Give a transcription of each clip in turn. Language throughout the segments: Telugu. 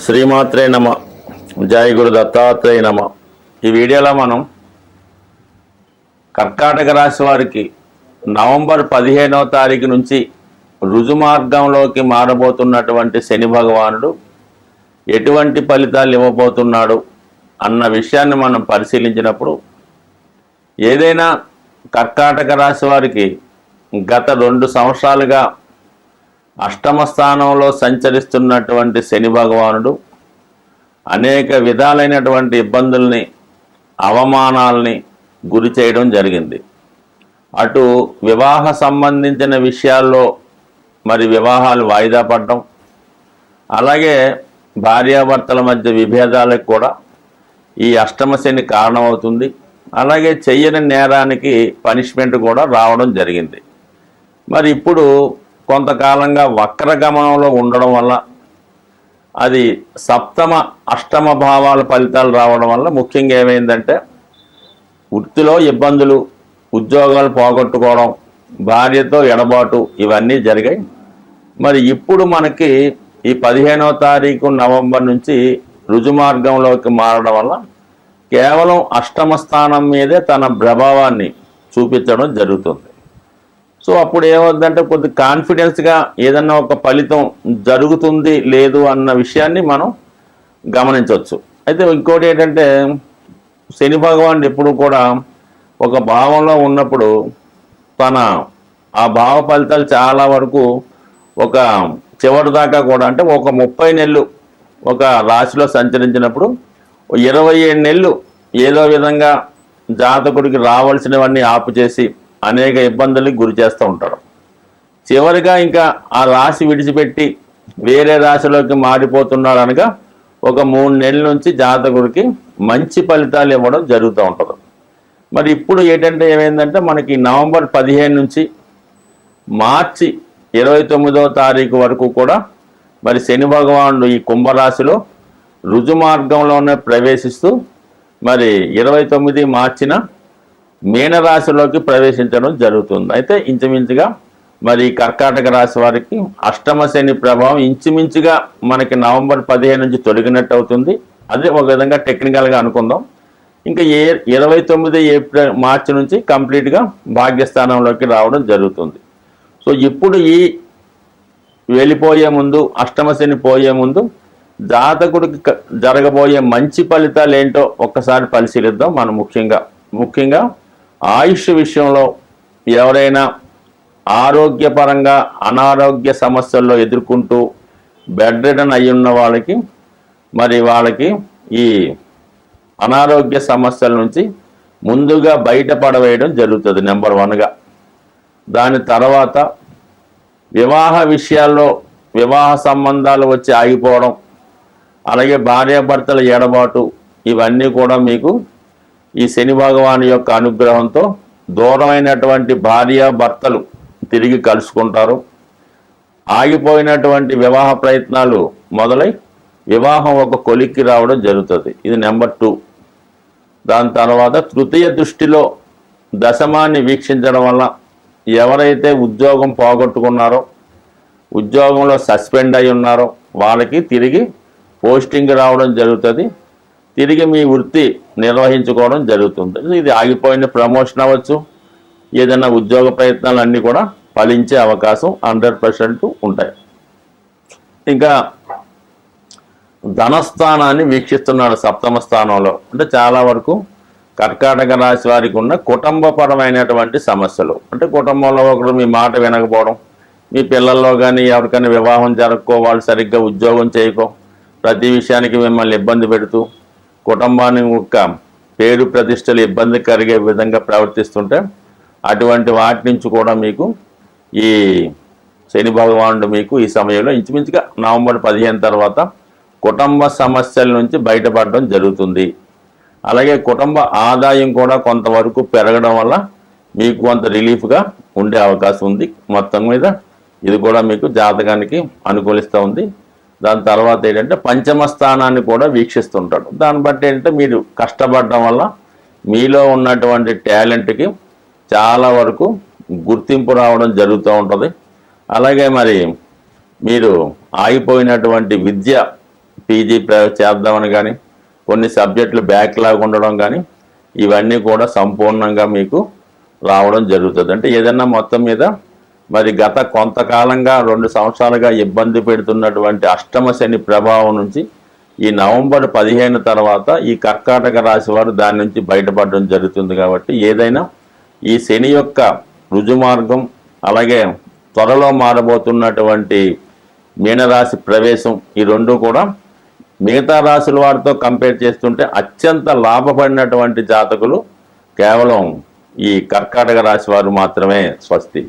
శ్రీమాత్రే నమ. జై గురు దత్తాత్రేయ నమ. ఈ వీడియోలో మనం కర్కాటక రాశి వారికి నవంబర్ 15వ తారీఖు నుంచి రుజుమార్గంలోకి మారబోతున్నటువంటి శని భగవానుడు ఎటువంటి ఫలితాలు ఇవ్వబోతున్నాడు అన్న విషయాన్ని మనం పరిశీలించినప్పుడు, ఏదైనా కర్కాటక రాశి వారికి గత 2 సంవత్సరాలుగా అష్టమ స్థానంలో సంచరిస్తున్నటువంటి శని భగవానుడు అనేక విధాలైనటువంటి ఇబ్బందుల్ని, అవమానాల్ని గురి చేయడం జరిగింది. అటు వివాహ సంబంధించిన విషయాల్లో వివాహాలు వాయిదా పడడం, అలాగే భార్యాభర్తల మధ్య విభేదాలకు కూడా ఈ అష్టమ శని కారణమవుతుంది. అలాగే చెయ్యని నేరానికి పనిష్మెంట్ కూడా రావడం జరిగింది. ఇప్పుడు కొంతకాలంగా వక్రగమనంలో ఉండడం వల్ల, అది సప్తమ అష్టమ భావాల ఫలితాలు రావడం వల్ల ముఖ్యంగా ఏమైందంటే వృత్తిలో ఇబ్బందులు, ఉద్యోగాలు పోగొట్టుకోవడం, భార్యతో ఎడబాటు ఇవన్నీ జరిగాయి. ఇప్పుడు మనకి ఈ 15వ తారీఖు నవంబర్ నుంచి రుజుమార్గంలోకి మారడం వల్ల కేవలం అష్టమ స్థానం మీదే తన ప్రభావాన్ని చూపించడం జరుగుతుంది. సో అప్పుడు ఏమవుతుందంటే కొద్ది కాన్ఫిడెన్స్గా ఏదన్నా ఒక ఫలితం జరుగుతుంది లేదు అన్న విషయాన్ని మనం గమనించవచ్చు. అయితే ఇంకోటి ఏంటంటే, శని భగవానుడు ఎప్పుడు కూడా ఒక భావంలో ఉన్నప్పుడు ఆ భావ ఫలితాలు చాలా వరకు ఒక చివరి దాకా కూడా, అంటే ఒక 30 నెలలు ఒక రాశిలో సంచరించినప్పుడు 27 నెలలు ఏదో విధంగా జాతకుడికి రావాల్సినవన్నీ ఆపు చేసి అనేక ఇబ్బందులకు గురి చేస్తూ ఉంటాడు. చివరిగా ఇంకా ఆ రాశి విడిచిపెట్టి వేరే రాశిలోకి మారిపోతున్నాడు అనగా ఒక 3 నెలల నుంచి జాతకుడికి మంచి ఫలితాలు ఇవ్వడం జరుగుతూ ఉంటుంది. ఇప్పుడు ఏంటంటే ఏమైందంటే, మనకి నవంబర్ 15 నుంచి మార్చి 29వ తారీఖు వరకు కూడా శని భగవానుడు ఈ కుంభరాశిలో రుజుమార్గంలోనే ప్రవేశిస్తూ 29 మార్చిన మీనరాశిలోకి ప్రవేశించడం జరుగుతుంది. అయితే ఇంచుమించుగా కర్కాటక రాశి వారికి అష్టమ శని ప్రభావం ఇంచుమించుగా మనకి నవంబర్ 15 నుంచి తొలగినట్టు అవుతుంది. అదే ఒక విధంగా టెక్నికల్గా అనుకుందాం. ఇంకా 29 మార్చి నుంచి కంప్లీట్గా భాగ్యస్థానంలోకి రావడం జరుగుతుంది. సో ఇప్పుడు ఈ వెళ్ళిపోయే ముందు, అష్టమ శని పోయే ముందు జాతకుడికి జరగబోయే మంచి ఫలితాలు ఏంటో ఒక్కసారి పరిశీలిద్దాం. మనం ముఖ్యంగా ఆయుష్ విషయంలో ఎవరైనా ఆరోగ్యపరంగా అనారోగ్య సమస్యల్లో ఎదుర్కొంటూ బెడ్ రిడన్ అయి ఉన్న వాళ్ళకి వాళ్ళకి ఈ అనారోగ్య సమస్యల నుంచి ముందుగా బయటపడవేయడం జరుగుతుంది నెంబర్ 1గా. దాని తర్వాత వివాహ విషయాల్లో వివాహ సంబంధాలు వచ్చి ఆగిపోవడం, అలాగే భార్యాభర్తల ఎడబాటు ఇవన్నీ కూడా మీకు ఈ శని భగవాను యొక్క అనుగ్రహంతో దూరమైనటువంటి భార్యాభర్తలు తిరిగి కలుసుకుంటారు. ఆగిపోయినటువంటి వివాహ ప్రయత్నాలు మొదలై వివాహం ఒక కొలిక్కి రావడం జరుగుతుంది. ఇది నెంబర్ 2. దాని తర్వాత తృతీయ దృష్టిలో దశమాన్ని వీక్షించడం వల్ల ఎవరైతే ఉద్యోగం పోగొట్టుకున్నారో, ఉద్యోగంలో సస్పెండ్ అయి ఉన్నారో వాళ్ళకి తిరిగి పోస్టింగ్ రావడం జరుగుతుంది. తిరిగి మీ వృత్తి నిర్వహించుకోవడం జరుగుతుంది. ఇది ఆగిపోయిన ప్రమోషన్ అవ్వచ్చు, ఏదైనా ఉద్యోగ ప్రయత్నాలు అన్నీ కూడా ఫలించే అవకాశం 100% ఉంటాయి. ఇంకా ధనస్థానాన్ని వీక్షిస్తున్నాడు సప్తమ స్థానంలో. అంటే చాలా వరకు కర్కాటక రాశి వారికి ఉన్న కుటుంబపరమైనటువంటి సమస్యలు, అంటే కుటుంబంలో ఒకరు మీ మాట వినకపోవడం, మీ పిల్లల్లో కానీ ఎవరికైనా వివాహం జరగకో, వాళ్ళు సరిగ్గా ఉద్యోగం చేయకో, ప్రతి విషయానికి మిమ్మల్ని ఇబ్బంది పెడుతూ కుటుంబాన్ని యొక్క పేరు ప్రతిష్టలు ఇబ్బంది కలిగే విధంగా ప్రవర్తిస్తుంటే అటువంటి వాటి నుంచి కూడా మీకు ఈ శని భగవానుడు మీకు ఈ సమయంలో ఇంచుమించుగా నవంబర్ 15 తర్వాత కుటుంబ సమస్యల నుంచి బయటపడడం జరుగుతుంది. అలాగే కుటుంబ ఆదాయం కూడా కొంతవరకు పెరగడం వల్ల మీకు కొంత రిలీఫ్గా ఉండే అవకాశం ఉంది. మొత్తం మీద ఇది కూడా మీకు జాతకానికి అనుకూలిస్తూ ఉంది. దాని తర్వాత ఏంటంటే పంచమ స్థానాన్ని కూడా వీక్షిస్తుంటాడు. దాన్ని బట్టి ఏంటంటే మీరు కష్టపడడం వల్ల మీలో ఉన్నటువంటి టాలెంట్కి చాలా వరకు గుర్తింపు రావడం జరుగుతూ ఉంటుంది. అలాగే మీరు ఆగిపోయినటువంటి విద్య పీజీ చేద్దామని కానీ, కొన్ని సబ్జెక్టులు బ్యాక్లాగ్ ఉండడం కానీ, ఇవన్నీ కూడా సంపూర్ణంగా మీకు రావడం జరుగుతుంది. అంటే ఏదన్నా మొత్తం మీద మరి గత కొంతకాలంగా 2 సంవత్సరాలుగా ఇబ్బంది పెడుతున్నటువంటి అష్టమ శని ప్రభావం నుంచి ఈ నవంబర్ 15 తర్వాత ఈ కర్కాటక రాశి వారు దాని నుంచి బయటపడడం జరుగుతుంది. కాబట్టి ఏదైనా ఈ శని యొక్క రుజుమార్గం, అలాగే త్వరలో మారబోతున్నటువంటి మీనరాశి ప్రవేశం, ఈ రెండు కూడా మిగతా రాశుల వారితో కంపేర్ చేస్తుంటే అత్యంత లాభపడినటువంటి జాతకులు కేవలం ఈ కర్కాటక రాశి వారు మాత్రమే. స్వస్తి.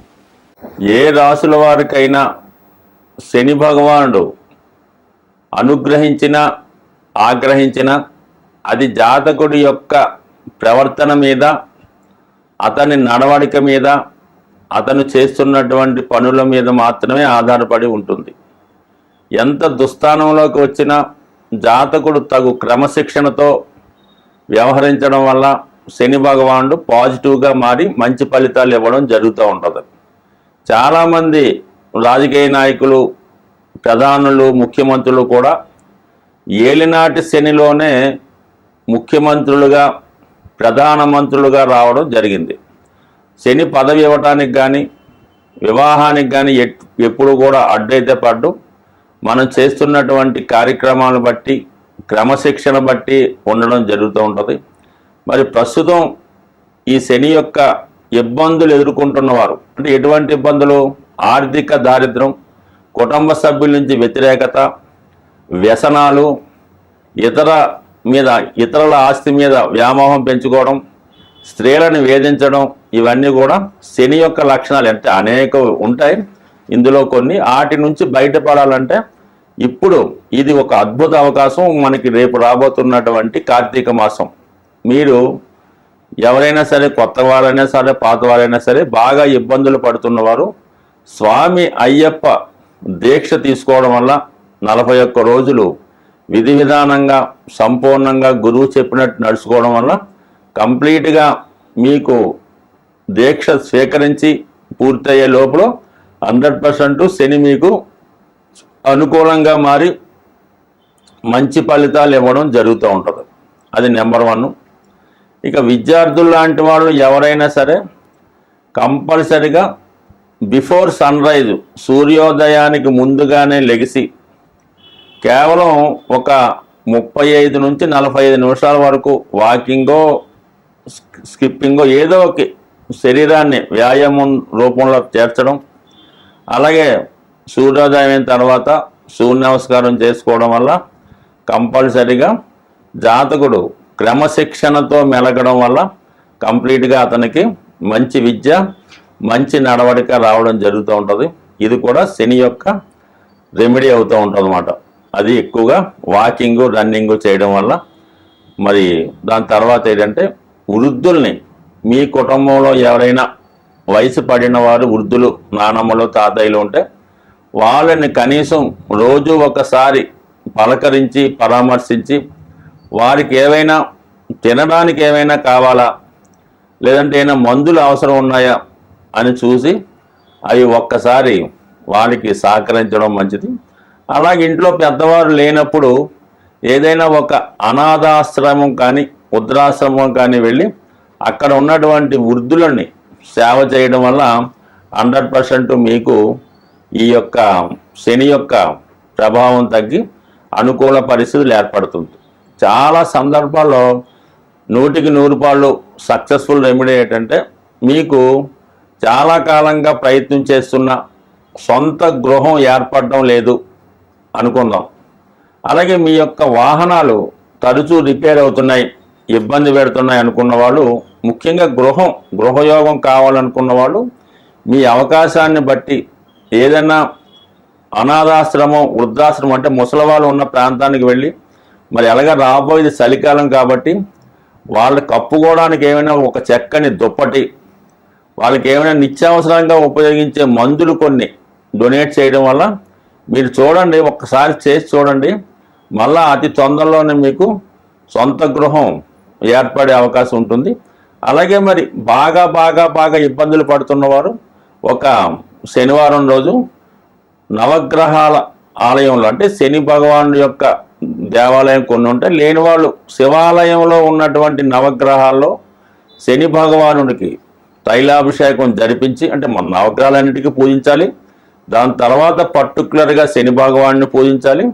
ఏ రాశుల వారికైనా శని భగవానుడు అనుగ్రహించిన ఆగ్రహించిన అది జాతకుడి యొక్క ప్రవర్తన మీద, అతని నడవడిక మీద, అతను చేస్తున్నటువంటి పనుల మీద మాత్రమే ఆధారపడి ఉంటుంది. ఎంత దుస్థానంలోకి వచ్చినా జాతకుడు తగు క్రమశిక్షణతో వ్యవహరించడం వల్ల శని భగవానుడు పాజిటివ్గా మారి మంచి ఫలితాలు ఇవ్వడం జరుగుతూ ఉంటుంది. చాలామంది రాజకీయ నాయకులు, ప్రధానులు, ముఖ్యమంత్రులు కూడా ఏలినాటి శనిలోనే ముఖ్యమంత్రులుగా, ప్రధానమంత్రులుగా రావడం జరిగింది. శని పదవి ఇవ్వటానికి కానీ, వివాహానికి కానీ ఎప్పుడు కూడా అడ్డైతే పడ్డు. మనం చేస్తున్నటువంటి కార్యక్రమాలను బట్టి, క్రమశిక్షణ బట్టి ఉండడం జరుగుతూ ఉంటుంది. మరి ప్రస్తుతం ఈ శని యొక్క ఇబ్బందులు ఎదుర్కొంటున్నవారు, అంటే ఎటువంటి ఇబ్బందులు? ఆర్థిక దారిద్ర్యం, కుటుంబ సభ్యుల నుంచి వ్యతిరేకత, వ్యసనాలు, ఇతరుల ఆస్తి మీద వ్యామోహం పెంచుకోవడం, స్త్రీలను వేధించడం, ఇవన్నీ కూడా శని యొక్క లక్షణాలు. అంటే అనేక ఉంటాయి, ఇందులో కొన్ని. వాటి నుంచి బయటపడాలంటే ఇప్పుడు ఇది ఒక అద్భుత అవకాశం. మనకి రేపు రాబోతున్నటువంటి కార్తీక మాసం, మీరు ఎవరైనా సరే, కొత్త వాళ్ళైనా సరే, పాత వాళ్ళైనా సరే, బాగా ఇబ్బందులు పడుతున్నవారు స్వామి అయ్యప్ప దీక్ష తీసుకోవడం వల్ల 41 రోజులు విధి విధానంగా సంపూర్ణంగా గురువు చెప్పినట్టు నడుచుకోవడం వల్ల కంప్లీట్గా మీకు దీక్ష స్వీకరించి పూర్తయ్యే లోపల 100% శని మీకు అనుకూలంగా మారి మంచి ఫలితాలు ఇవ్వడం జరుగుతూ ఉంటుంది. అది నెంబర్ 1. ఇక విద్యార్థులు లాంటి వాళ్ళు ఎవరైనా సరే కంపల్సరిగా బిఫోర్ సన్ రైజ్, సూర్యోదయానికి ముందుగానే లెగిసి కేవలం ఒక 35 నుంచి 45 నిమిషాల వరకు వాకింగో, స్కిప్పింగో, ఏదో ఒక శరీరాన్ని వ్యాయామం రూపంలో చేర్చడం, అలాగే సూర్యోదయం అయిన తర్వాత సూర్య నమస్కారం చేసుకోవడం వల్ల కంపల్సరిగా జాతకుడు క్రమశిక్షణతో మెలగడం వల్ల కంప్లీట్గా అతనికి మంచి విద్య, మంచి నడవడిక రావడం జరుగుతూ ఉంటుంది. ఇది కూడా శని యొక్క రెమెడీ అవుతూ ఉంటుంది అన్నమాట. అది ఎక్కువగా వాకింగ్, రన్నింగ్ చేయడం వల్ల. మరి దాని తర్వాత ఏంటంటే వృద్ధుల్ని, మీ కుటుంబంలో ఎవరైనా వయసు పడిన వారు, వృద్ధులు, నానమ్మలు, తాతయ్యలు ఉంటే వాళ్ళని కనీసం రోజు ఒకసారి పలకరించి, పరామర్శించి, వారికి ఏవైనా తినడానికి ఏమైనా కావాలా, లేదంటే ఏమైనా మందులు అవసరం ఉన్నాయా అని చూసి అవి ఒక్కసారి వారికి సహకరించడం మంచిది. అలాగే ఇంట్లో పెద్దవారు లేనప్పుడు ఏదైనా ఒక అనాథాశ్రమం కానీ, వృద్ధాశ్రమం కానీ వెళ్ళి అక్కడ ఉన్నటువంటి వృద్ధులని సేవ చేయడం వల్ల 100% మీకు ఈ యొక్క శని యొక్క ప్రభావం తగ్గి అనుకూల పరిస్థితులు ఏర్పడుతుంది. చాలా సందర్భాల్లో 100కి 100 సక్సెస్ఫుల్ రెమెడీ ఏంటంటే, మీకు చాలా కాలంగా ప్రయత్నం చేస్తున్న సొంత గృహం ఏర్పడడం లేదు అనుకుందాం. అలాగే మీ యొక్క వాహనాలు తరచూ రిపేర్ అవుతున్నాయి, ఇబ్బంది పెడుతున్నాయి అనుకున్న వాళ్ళు, ముఖ్యంగా గృహయోగం కావాలనుకున్న వాళ్ళు మీ అవకాశాన్ని బట్టి ఏదైనా అనాథాశ్రమం, వృద్ధాశ్రమం అంటే ముసలివాళ్ళు ఉన్న ప్రాంతానికి వెళ్ళి, మరి అలాగే రాబోయేది చలికాలం కాబట్టి వాళ్ళకి కప్పుకోవడానికి ఏమైనా ఒక చక్కని దుప్పటి, వాళ్ళకి ఏమైనా నిత్యావసరంగా ఉపయోగించే మందులు కొన్ని డొనేట్ చేయడం వల్ల మీరు చూడండి, ఒక్కసారి చేసి చూడండి, మళ్ళా అతి తొందరలోనే మీకు సొంత గృహం ఏర్పడే అవకాశం ఉంటుంది. అలాగే మరి బాగా ఇబ్బందులు పడుతున్నవారు ఒక శనివారం రోజు నవగ్రహాల ఆలయంలో, అంటే శని భగవానుడి యొక్క దేవాలయం కొన్ని ఉంటాయి. లేని వాళ్ళు శివాలయంలో ఉన్నటువంటి నవగ్రహాల్లో శని భగవానుడికి తైలాభిషేకం జరిపించి, అంటే మన నవగ్రహాలన్నిటికీ పూజించాలి. దాని తర్వాత పర్టికులర్గా శని భగవాన్ని పూజించాలి.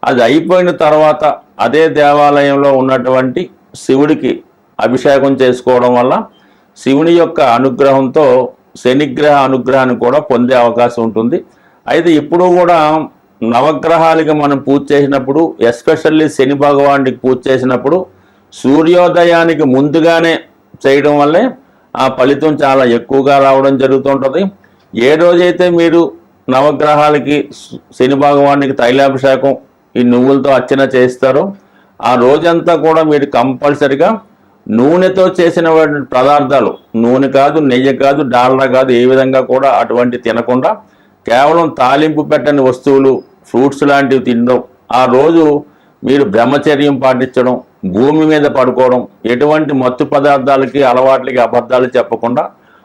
అది అయిపోయిన తర్వాత అదే దేవాలయంలో ఉన్నటువంటి శివుడికి అభిషేకం చేసుకోవడం వల్ల శివుని యొక్క అనుగ్రహంతో శనిగ్రహ అనుగ్రహాన్ని కూడా పొందే అవకాశం ఉంటుంది. అయితే ఇప్పుడు కూడా నవగ్రహాలకి మనం పూజ చేసినప్పుడు, ఎస్పెషల్లీ శని భగవానుడికి పూజ చేసినప్పుడు సూర్యోదయానికి ముందుగానే చేయడం వల్లే ఆ ఫలితం చాలా ఎక్కువగా రావడం జరుగుతుంటుంది. ఏ రోజైతే మీరు నవగ్రహాలకి శని భగవానికి తైలాభిషేకం ఈ నువ్వులతో అర్చన చేస్తారో ఆ రోజంతా కూడా మీరు కంపల్సరిగా నూనెతో చేసిన పదార్థాలు, నూనె కాదు, నెయ్యి కాదు, డాల్డా కాదు, ఏ విధంగా కూడా అటువంటి తినకుండా కేవలం తాలింపు పెట్టని వస్తువులు, ఫ్రూట్స్ లాంటివి తినడం, ఆ రోజు మీరు బ్రహ్మచర్యం పాటించడం, భూమి మీద పడుకోవడం, ఎటువంటి మత్తు పదార్థాలకి అలవాట్లకి అబద్ధాలు చెప్పకుండా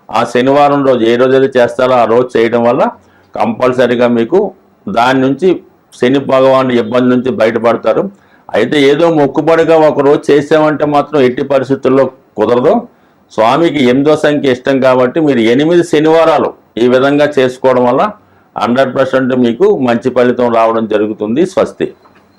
ఆ శనివారం రోజు ఏ రోజైతే చేస్తారో ఆ రోజు చేయడం వల్ల కంపల్సరిగా మీకు దాని నుంచి శని భగవానుడి ఇబ్బంది నుంచి బయటపడతారు. అయితే ఏదో మొక్కుబడిగా ఒకరోజు చేసామంటే మాత్రం ఎట్టి పరిస్థితుల్లో కుదరదు. స్వామికి 8వ సంఖ్య ఇష్టం కాబట్టి మీరు 8 శనివారాలు ఈ విధంగా చేసుకోవడం వల్ల 100% మీకు మంచి ఫలితం రావడం జరుగుతుంది. స్వస్తి.